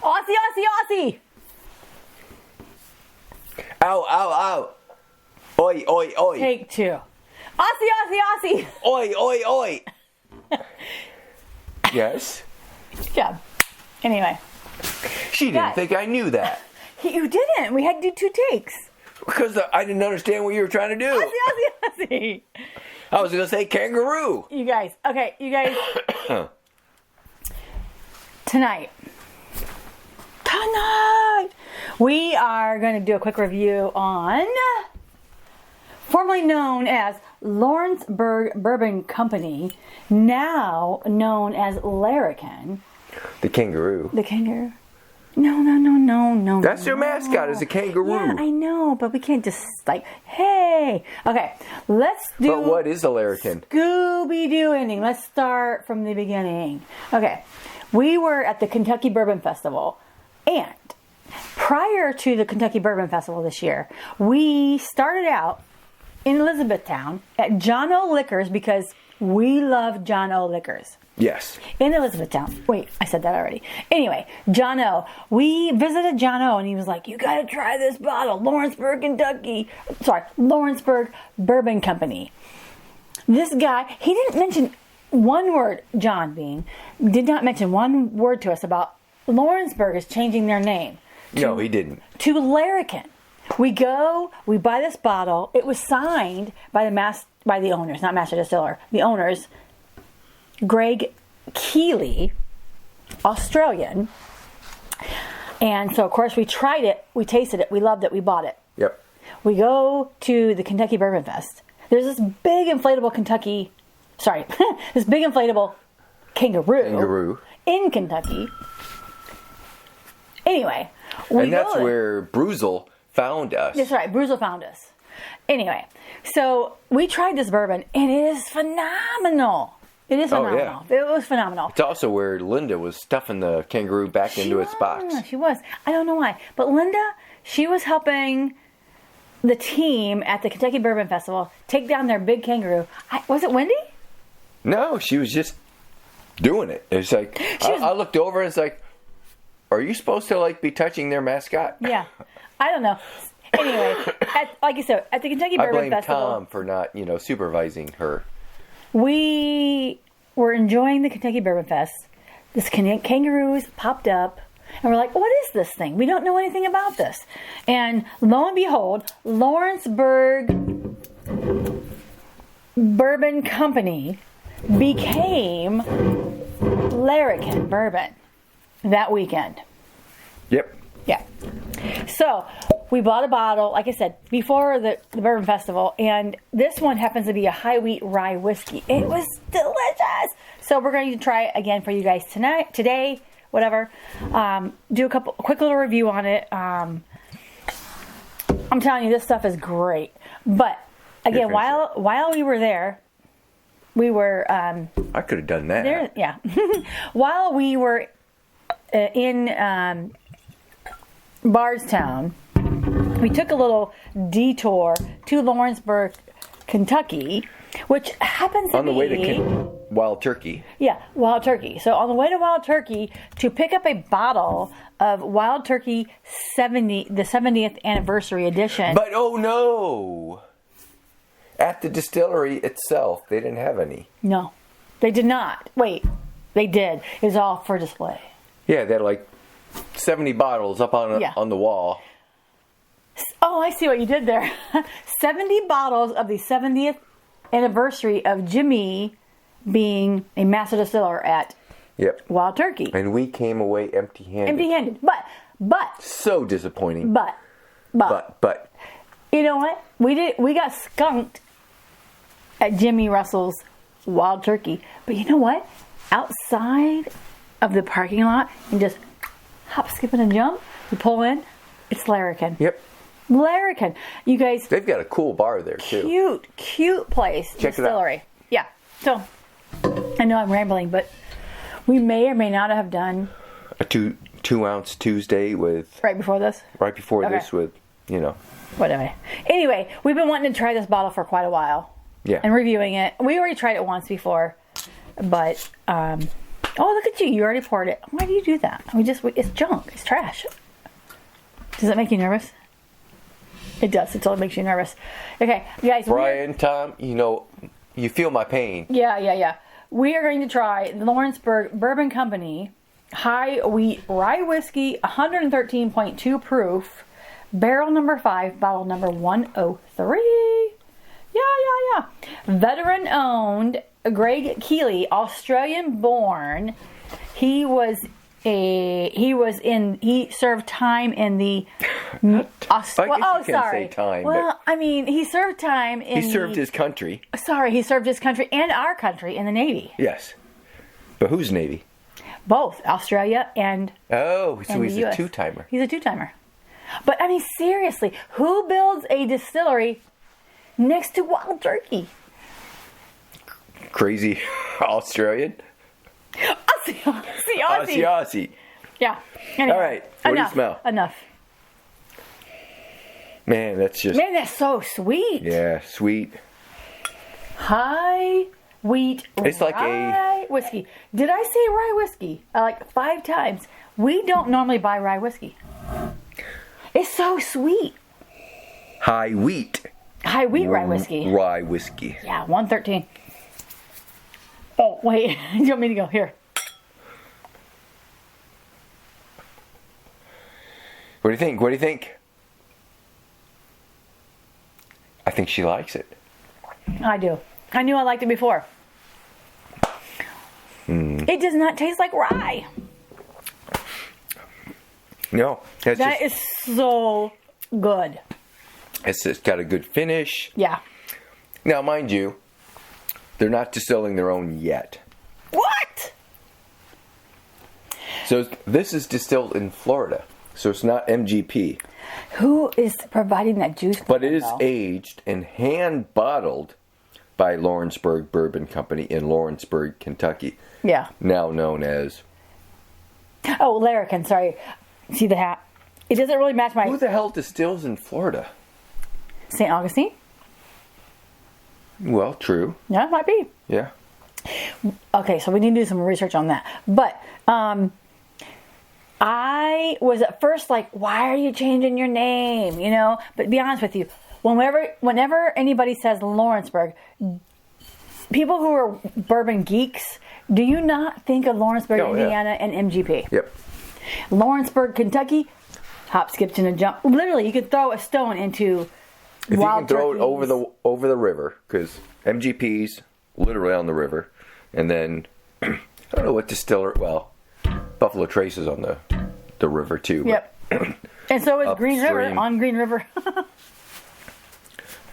Aussie, Aussie, Aussie. Ow, ow, ow. Oi, oi, oi. Take 2. Aussie, Aussie, Aussie. Oi, oi, oi. Yes. Good job. Anyway. She didn't think I knew that. You didn't. We had to do 2 takes. Because I didn't understand what you were trying to do. Aussie, Aussie, Aussie. I was going to say kangaroo. You guys. Okay, you guys. Tonight, we are going to do a quick review on, formerly known as Lawrenceburg Bourbon Company, now known as Larrikin. The kangaroo. The kangaroo. No. That's their mascot, is a kangaroo. Yeah, I know, but we can't just hey. Okay, let's do. But what is a Larrikin? Scooby-Doo ending. Let's start from the beginning. Okay, we were at the Kentucky Bourbon Festival, and prior to the Kentucky Bourbon Festival this year, we started out in Elizabethtown at John O. Liquors because we love John O. Liquors. Yes. In Elizabethtown. Wait, I said that already. Anyway, John O. We visited John O. and he was like, you got to try this bottle. Lawrenceburg, Kentucky. Sorry, Lawrenceburg Bourbon Company. This guy, he didn't mention one word, John being, did not mention one word to us about Lawrenceburg is changing their name. No, he didn't. To Larrikin. We go, we buy this bottle. It was signed by the owners, not master distiller. The owners, Greg Keeley, Australian. And so, of course, we tried it. We tasted it. We loved it. We bought it. Yep. We go to the Kentucky Bourbon Fest. There's this big inflatable this big inflatable kangaroo in Kentucky. Anyway. And that's where Bruzel found us. That's right. Bruzel found us. Anyway, so we tried this bourbon, and it is phenomenal. It is phenomenal. Oh, yeah. It was phenomenal. It's also where Linda was stuffing the kangaroo back into its box. She was. I don't know why. But Linda, she was helping the team at the Kentucky Bourbon Festival take down their big kangaroo. Was it Wendy? No, she was just doing it. It's like, I looked over and it's like, are you supposed to be touching their mascot? Yeah. I don't know. Anyway, like I said, at the Kentucky Bourbon Festival. I blame Tom for not, supervising her. We were enjoying the Kentucky Bourbon Fest. This kangaroos popped up, and we're like, what is this thing? We don't know anything about this. And lo and behold, Lawrenceburg Bourbon Company became Larrikin Bourbon that weekend. Yep. Yeah. So we bought a bottle, like I said, before the Bourbon Festival, and this one happens to be a high wheat rye whiskey. It was delicious. So we're going to try it again for you guys today, whatever. Do a quick little review on it. I'm telling you, this stuff is great. But again, while we were there, we were. I could have done that. Yeah. While we were in Bardstown, we took a little detour to Lawrenceburg, Kentucky, which happens to be... On the way to Wild Turkey. Yeah, Wild Turkey. So on the way to Wild Turkey to pick up a bottle of Wild Turkey the 70th anniversary edition. But oh no! At the distillery itself, they didn't have any. No, they did not. Wait, they did. It was all for display. Yeah, they had 70 bottles up on the wall. Oh, I see what you did there. 70 bottles of the 70th anniversary of Jimmy being a master distiller at Wild Turkey. And we came away empty-handed. Empty-handed. But. So disappointing. But. You know what? We got skunked at Jimmy Russell's Wild Turkey. But you know what? Outside of the parking lot and just hop, skip, and jump, you pull in, it's Larrikin. Yep. Larrikin. You guys. They've got a cool bar there, too. Cute place. Check distillery. It out. Yeah. So, I know I'm rambling, but we may or may not have done a 2-ounce Tuesday with... Right before this? Right before this with, Whatever. Anyway, we've been wanting to try this bottle for quite a while. Yeah. And reviewing it. We already tried it once before, but Oh, look at you. You already poured it. Why do you do that? It's junk. It's trash. Does that make you nervous? It does. It totally makes you nervous. Okay, guys. Brian, Tom, you feel my pain. Yeah. We are going to try the Lawrenceburg Bourbon Company High Wheat Rye Whiskey, 113.2 proof, barrel number 5, bottle number 103. Yeah. Veteran owned, Greg Keeley, Australian born. He served time in the. Say time. Well, I mean, he served time in. He served his country. Sorry, he served his country and our country in the Navy. Yes, but whose Navy? Both Australia and. Oh, so he's a two-timer. He's a two-timer. But I mean, seriously, who builds a distillery next to wild turkey? Crazy Australian. Aussie. Yeah. Anyway, all right. What do you smell? Enough. Man, that's so sweet. Yeah, sweet. High wheat it's rye whiskey. Did I say rye whiskey? Like 5 times. We don't normally buy rye whiskey. It's so sweet. High wheat rye whiskey. Rye whiskey. Yeah, 113. Oh, wait. Do you want me to go? Here. What do you think? I think she likes it. I do. I knew I liked it before. It does not taste like rye. No. That is so good. It's got a good finish. Yeah. Now, mind you, they're not distilling their own yet. What? So this is distilled in Florida. So it's not MGP. Who is providing that juice? But it is aged and hand bottled by Lawrenceburg Bourbon Company in Lawrenceburg, Kentucky. Yeah. Now known as... Oh, Larrikin, sorry. See the hat? It doesn't really match my... Who the hell distills in Florida? St. Augustine? Well, true. Yeah, it might be. Yeah. Okay, so we need to do some research on that. But I was at first like, why are you changing your name? But to be honest with you, whenever anybody says Lawrenceburg, people who are bourbon geeks, do you not think of Lawrenceburg, Indiana, and MGP? Yep. Lawrenceburg, Kentucky, hop, skips, and a jump. Literally, you could throw a stone into if wild you can throw turkeys. it over the river, because MGP's literally on the river, and then I don't know what distiller. Well, Buffalo Trace is on the river too. Yep. And so is Green River upstream. on Green River.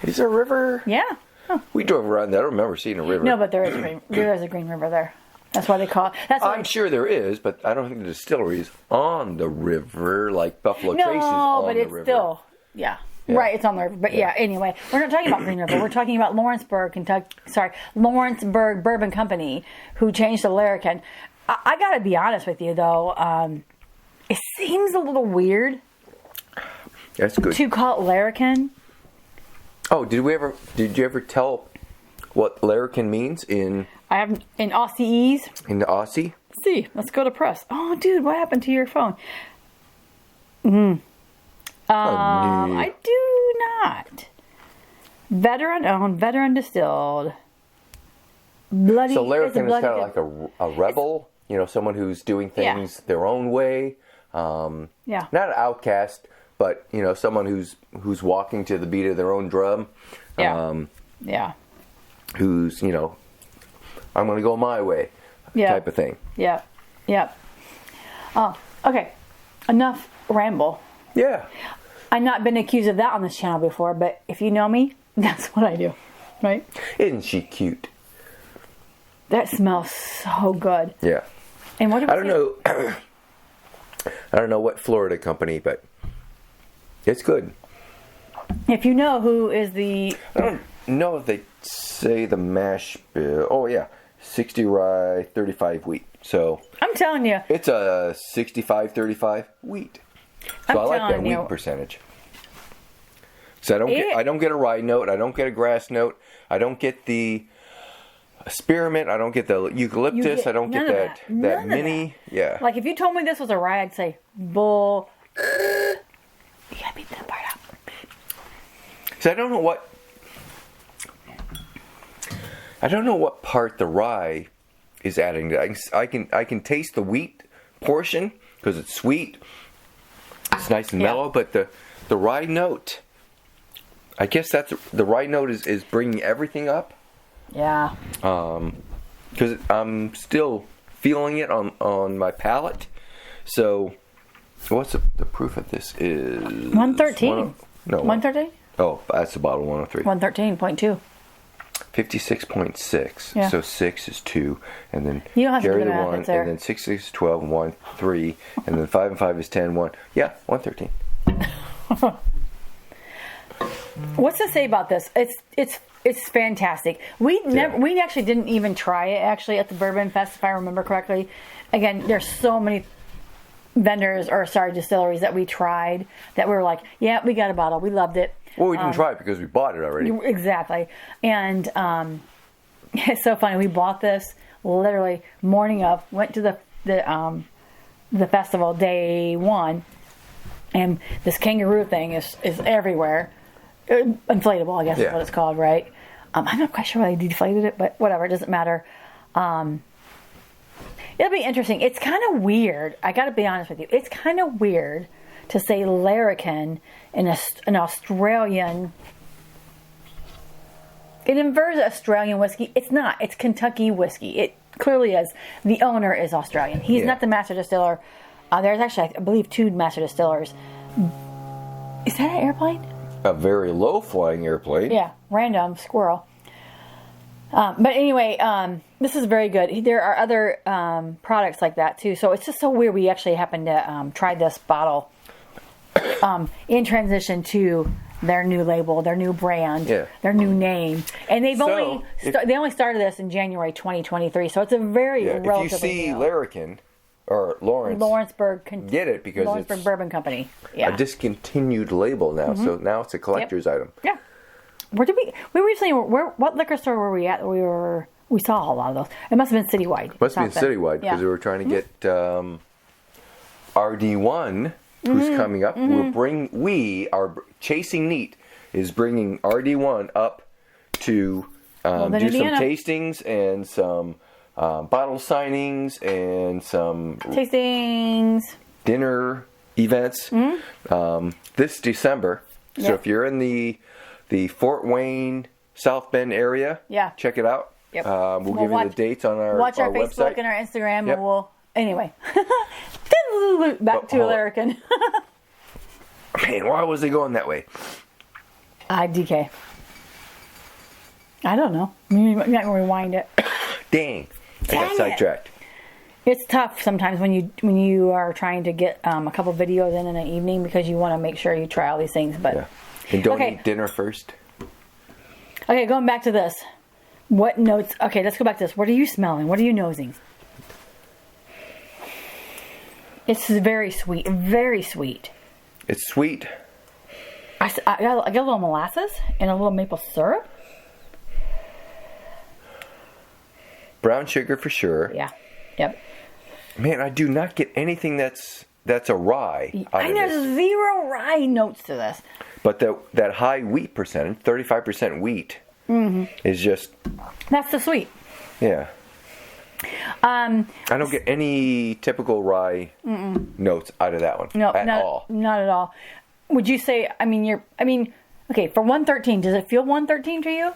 Is there a river? Yeah. Oh. We drove around there. I don't remember seeing a river. No, but there is a Green River there. That's why they call it. I'm sure there is, but I don't think the distillery is on the river like Buffalo Trace is on the river. No, but it's still, yeah. Right, it's on the river. But yeah, anyway, we're not talking about Green River. We're talking about Lawrenceburg, Kentucky. Sorry, Lawrenceburg Bourbon Company, who changed to Larrikin. I got to be honest with you, though. It seems a little weird. That's good. To call it Larrikin. Oh, did you ever tell what Larrikin means in Aussiese? In the Aussie? Let's see. Let's go to press. Oh, dude, what happened to your phone? I do not. Veteran owned, veteran distilled. Bloody. So Larrikin is kind of like a rebel, someone who's doing things their own way. Not an outcast, but someone who's walking to the beat of their own drum. Who's I'm going to go my way, type of thing. Yeah. Oh, okay. Enough ramble. Yeah. I've not been accused of that on this channel before, but if you know me, that's what I do, right? Isn't she cute? That smells so good. Yeah. And what I don't know. I don't know what Florida company, but it's good. If you know who is the... I don't know if they say the mash bill. Oh, yeah. 60 rye, 35 wheat. So... I'm telling you. It's a 65-35 wheat. So I like that wheat percentage. So I don't get a rye note. I don't get a grass note. I don't get the spearmint. I don't get the eucalyptus. I don't get that mini. Yeah. Like if you told me this was a rye, I'd say bull. You gotta beat that part out. So I don't know what part the rye is adding to. I can taste the wheat portion because it's sweet. It's nice and mellow, but the rye note. I guess that's the rye note is bringing everything up. Yeah. Because I'm still feeling it on my palate. So, what's the proof of this is 113. No, 113. Oh, that's the bottle 103. 113.2. 56.6. Yeah. So 6 is 2, and then you don't have carry to do the math, 1, and then 6 is 12, and 1 3, and then 5 and 5 is 10. 1. Yeah, 113. What's to say about this? It's fantastic. We actually didn't even try it actually at the Bourbon Fest, if I remember correctly. Again, there's so many distilleries that we tried that we were like, yeah, we got a bottle, we loved it. Well, we didn't try it because we bought it already. Exactly. And it's so funny. We bought this literally morning of, went to the festival day 1, and this Kangaroo thing is everywhere. Inflatable, I guess is what it's called, right? I'm not quite sure why they deflated it, but whatever, it doesn't matter. It'll be interesting. It's kind of weird. I got to be honest with you. It's kind of weird to say Larrikin in an Australian. It infers Australian whiskey. It's not. It's Kentucky whiskey. It clearly is. The owner is Australian. He's not the master distiller. There's actually, I believe, 2 master distillers. Is that an airplane? A very low-flying airplane. Yeah, random squirrel. But anyway, this is very good. There are other products like that too. So it's just so weird. We actually happened to try this bottle in transition to their new label, their new brand, their new name, and they only started this in January 2023. So it's a very relatively if you see new. Larrikin or Lawrenceburg, get it because Lawrenceburg it's Bourbon Company. a discontinued label now. So now it's a collector's item. Yeah. Where did we recently? What liquor store were we at? We saw a lot of those. It must have been citywide. Must have been citywide because we were trying to get RD1, who's coming up. We are Chasing Neat is bringing RD1 up to do some tastings and some bottle signings and some tastings, dinner events this December. So if you're in the Fort Wayne, South Bend area, check it out. Yep. We'll give you the dates on our watch our Facebook website and our Instagram, and we'll anyway. Back to Larrikin. Man, why was he going that way? DK. I don't know. You might rewind it. Dang, I got sidetracked. It's tough sometimes when you are trying to get a couple videos in an evening because you want to make sure you try all these things, but. And don't eat dinner first. Okay, going back to this. What notes? Okay, let's go back to this. What are you smelling? What are you nosing? It's very sweet. Very sweet. It's sweet. I got a little molasses and a little maple syrup. Brown sugar for sure. Yeah. Yep. Man, I do not get anything that's a rye. There's 0 rye notes to this. But that high wheat percentage, 35% wheat, is just... That's the sweet. Yeah. I don't get any typical rye notes out of that one. No, at all. Not at all. Would you say, okay, for 113, does it feel 113 to you?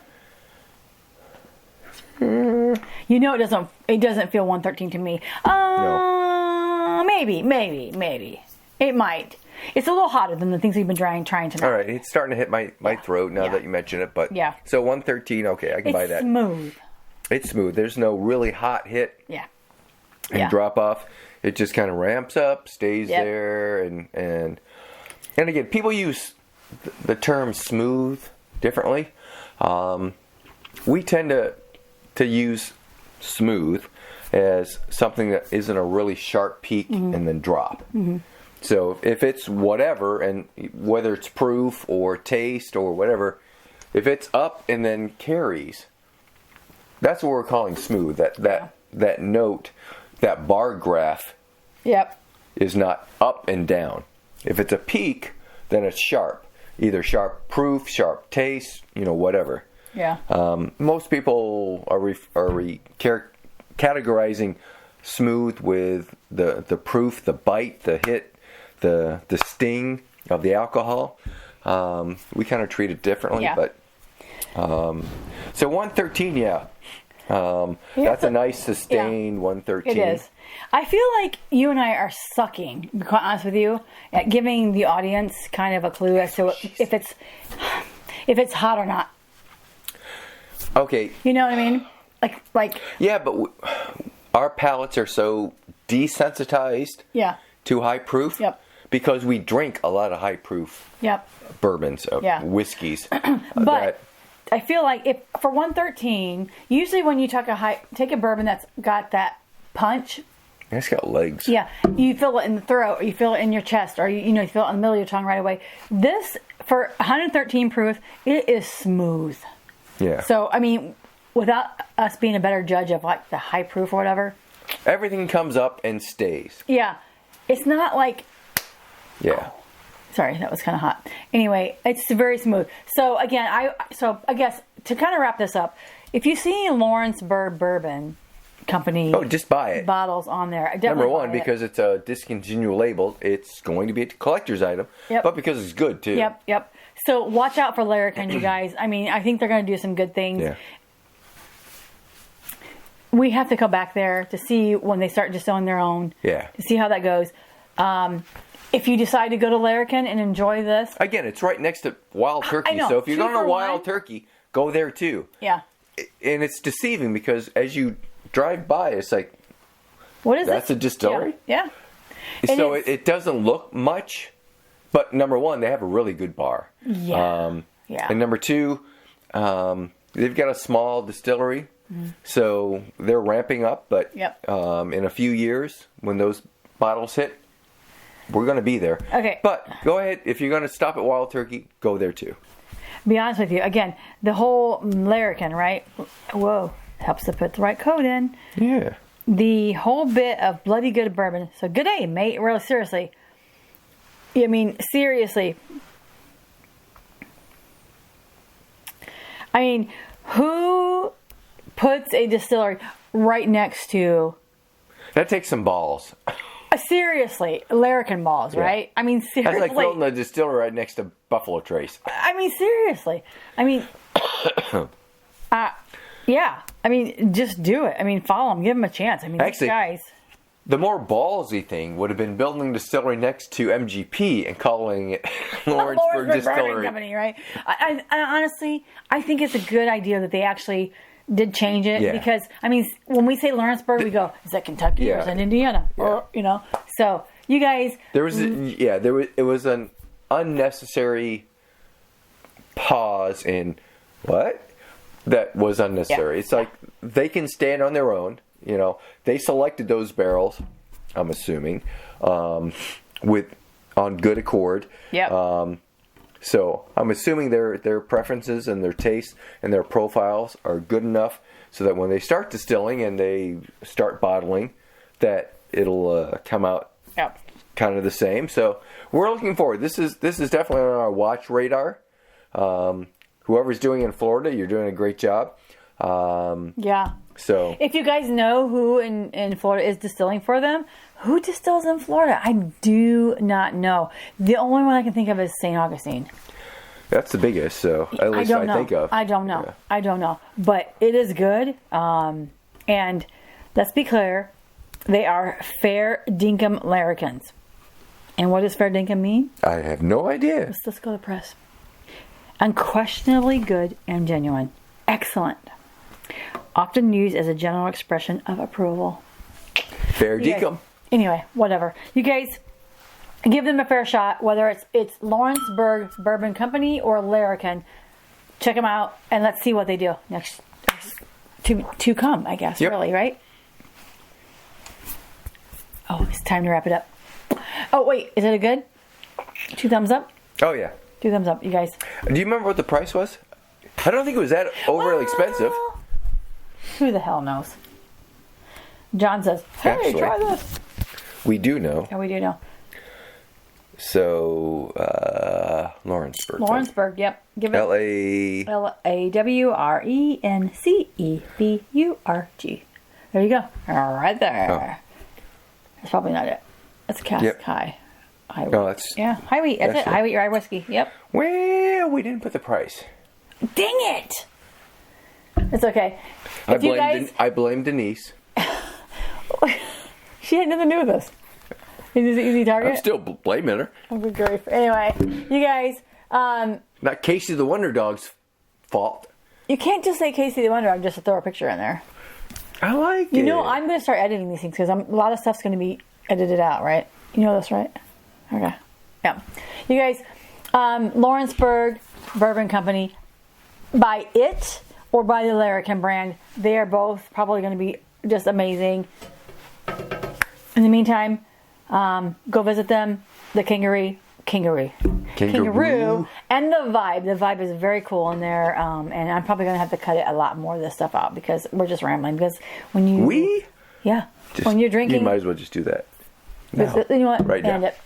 You know it doesn't feel 113 to me. No. Maybe. It might. It's a little hotter than the things we've been trying tonight. All right, it's starting to hit my throat now that you mention it. But so 113, okay, I can buy that. It's smooth. It's smooth. There's no really hot hit. And drop off. It just kind of ramps up, stays there, and again, people use the term smooth differently. We tend to use smooth as something that isn't a really sharp peak and then drop. So if it's whatever, and whether it's proof or taste or whatever, if it's up and then carries, That's what we're calling smooth. That note, that bar graph. Yep. Is not up and down. If it's a peak, then it's sharp. Either sharp proof, sharp taste, whatever. Yeah. Most people are categorizing smooth with the proof, the bite, the hit, the sting of the alcohol. We kind of treat it differently, but so 113, that's a nice sustained 113. It is. I feel like you and I are sucking, to be quite honest with you, at giving the audience kind of a clue as to if it's hot or not. Okay. You know what I mean? Like. Yeah, but our palates are so desensitized. Yeah. To high proof. Yep. Because we drink a lot of high proof. Yep. Bourbons, whiskeys. But I feel like if for 113, usually when you take a bourbon that's got that punch. It's got legs. Yeah, you feel it in the throat, or you feel it in your chest, or you feel it in the middle of your tongue right away. This, for 113 proof, it is smooth. Yeah. So, I mean, without us being a better judge of like the high proof or whatever. Everything comes up and stays. Yeah. It's not like... Yeah. Sorry, that was kind of hot. Anyway, it's very smooth. So, again, I guess, to kind of wrap this up, if you see Lawrenceburg Bourbon Company... Oh, just buy it. Bottles on there. Number one, because it's a discontinued label, it's going to be a collector's item. Yep. But because it's good, too. Yep. So, watch out for Larrikin, you guys. I mean, I think they're going to do some good things. Yeah. We have to go back there to see when they start distilling their own. Yeah. To see how that goes. If you decide to go to Larrikin and enjoy this... Again, it's right next to Wild Turkey. I know. So if you're going to Wild Turkey, go there, too. Yeah. And it's deceiving because as you drive by, it's like... What is That's this? a distillery? Yeah. So it doesn't look much, but number one, they have a really good bar. Yeah. And number two, they've got a small distillery, so they're ramping up. But in a few years, when those bottles hit, we're going to be there. Okay. But go ahead. If you're going to stop at Wild Turkey, go there too. Be honest with you. Again, the whole Larrikin, right? Whoa. Helps to put the right code in. Yeah. The whole bit of bloody good bourbon. So good day, mate. Really, seriously. I mean, seriously. I mean, who puts a distillery right next to... That takes some balls. Seriously, Larrikin balls, right? I mean, seriously. That's like building a distillery right next to Buffalo Trace. I mean, seriously. I mean, yeah. I mean, just do it. I mean, follow them. Give them a chance. I mean, Actually, these guys. The more ballsy thing would have been building a distillery next to MGP and calling it Lawrenceburg Distillery. Bourbon Company, right? I honestly, I think it's a good idea that they actually did change it because, I mean, when we say Lawrenceburg, we go, is that Kentucky or is that Indiana? Or, so you guys. It was an unnecessary pause in what? That was unnecessary. It's like they can stand on their own. They selected those barrels, I'm assuming, on good accord. Yep. So I'm assuming their preferences and their tastes and their profiles are good enough so that when they start distilling and they start bottling, that it'll come out kind of the same. So we're looking forward. This is definitely on our watch radar. Whoever's doing it in Florida, you're doing a great job. So if you guys know who in Florida is distilling for them, who distills in Florida? I do not know. The only one I can think of is St. Augustine. That's the biggest, so at least I think of. I don't know. Yeah. I don't know. But it is good. And let's be clear, they are fair dinkum larrikins. And what does fair dinkum mean? I have no idea. Let's go to the press. Unquestionably good and genuine. Excellent. Often used as a general expression of approval. Fair dinkum. Anyway, whatever. You guys, give them a fair shot, whether it's Lawrenceburg Bourbon Company or Larrikin. Check them out, and let's see what they do next to come, I guess, really, right? Oh, it's time to wrap it up. Oh, wait, is it a good? 2 thumbs up? Oh, yeah. 2 thumbs up, you guys. Do you remember what the price was? I don't think it was that overly expensive. Who the hell knows? John says, hey, Actually, try this. We do know. Yeah, we do know. So, Lawrenceburg. Lawrenceburg, yep. Give it L-A... Lawrenceburg. There you go. Right there. Oh. That's probably not it. That's Cask Yep. High. High No, that's... Yeah, high wheat. That's it. it. High wheat rye whiskey. Yep. Well, we didn't put the price. Dang it! It's okay. I If blame Denise. She had nothing to do with this. Is it easy target? I'm still blaming her. Oh, good grief. Anyway, you guys, Not Casey the Wonder Dog's fault. you can't just say Casey the Wonder Dog just to throw a picture in there. I like it. You know, I'm going to start editing these things because a lot of stuff's going to be edited out, right? You know this, right? Okay. Yeah. You guys, Lawrenceburg Bourbon Company, buy it or buy the Larrikin brand. They are both probably going to be just amazing. In the meantime, go visit them. The Kangaroo, and the Vibe. The Vibe is very cool in there, and I'm probably going to have to cut it a lot more of this stuff out because we're just rambling. Because when you when you're drinking, you might as well just do that. No. You know what? Right now. End it.